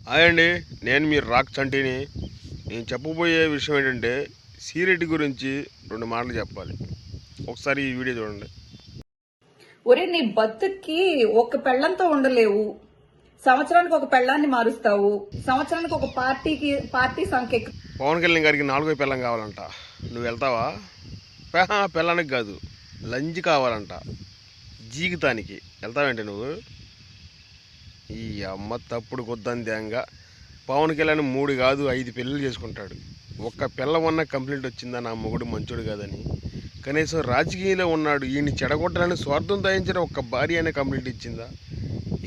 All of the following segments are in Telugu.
హాయ్ అండి, నేను మీ రాక్ చంటిని. నేను చెప్పబోయే విషయం ఏంటంటే సీరెడ్డి గురించి 2 మాటలు చెప్పాలి. ఒకసారి ఈ వీడియో చూడండి. ఒరే, నీ బతుక్కి ఒక పెళ్ళంతో ఉండలేవు. సంవత్సరానికి ఒక పెళ్ళాన్ని మారుస్తావు. సంవత్సరానికి ఒక పార్టీ సంఖ్య. పవన్ కళ్యాణ్ గారికి 4వ పెళ్ళం కావాలంట. నువ్వు వెళ్తావా? పెళ్ళానికి కాదు, లంజ్ కావాలంట. జీవితానికి వెళ్తావేంటి నువ్వు? ఈ అమ్మ తప్పుడు కొద్దందేంగా పవన్ కళ్యాణ్ 3 కాదు 5 పెళ్ళిళ్ళు చేసుకుంటాడు. ఒక్క పిల్ల ఉన్న కంప్లైంట్ వచ్చిందా నా మొగుడు మంచోడు కాదని? కనీసం రాజకీయంలో ఉన్నాడు, ఈయన్ని చెడగొట్టాలని స్వార్థం దాయించిన ఒక్క భార్య అనే కంప్లైంట్ ఇచ్చిందా?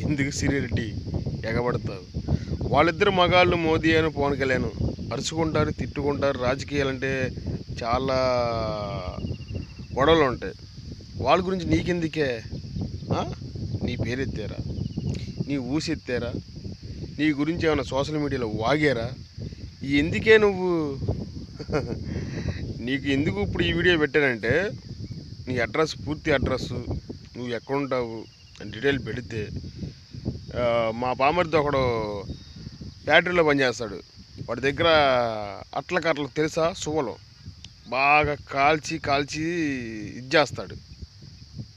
ఎందుకు సిరిరెడ్డి ఎగబడతావు? వాళ్ళిద్దరు మగాళ్ళు మోదీ అని పవన్ కళ్యాణ్ అరుచుకుంటారు, తిట్టుకుంటారు. రాజకీయాలంటే చాలా గొడవలు ఉంటాయి. వాళ్ళ గురించి నీకెందుకే? నీ పేరెత్తారా? నీ ఊసెత్తారా? నీ గురించి ఏమైనా సోషల్ మీడియాలో వాగారా? ఎందుకే నువ్వు నీకు ఎందుకు ఇప్పుడు ఈ వీడియో పెట్టానంటే, నీ అడ్రస్, పూర్తి అడ్రస్, నువ్వు ఎక్కడుంటావు అని డీటెయిల్ పెడితే, మా బామర్ది ఒకడు ఫ్యాక్టరీలో పనిచేస్తాడు. వాడి దగ్గర అట్లకట్లు తెలుసా? సువ్వలు బాగా కాల్చి ఇది చేస్తాడు.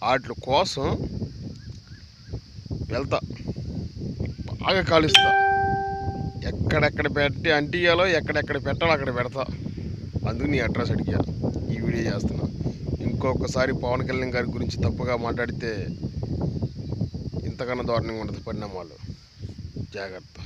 వాటి కోసం వెళ్తా, బాగా కాలుస్తా. ఎక్కడెక్కడ పెట్టి అంటియాలో, ఎక్కడెక్కడ పెట్టాలో అక్కడ పెడతా. అందుకు నీ అడ్రస్ అడిగా ఈ వీడియో చేస్తున్నా. ఇంకొకసారి పవన్ కళ్యాణ్ గారి గురించి తప్పుగా మాట్లాడితే ఇంతకన్నా దారుణంగా ఉండదు పరిణామాలు. జాగ్రత్త.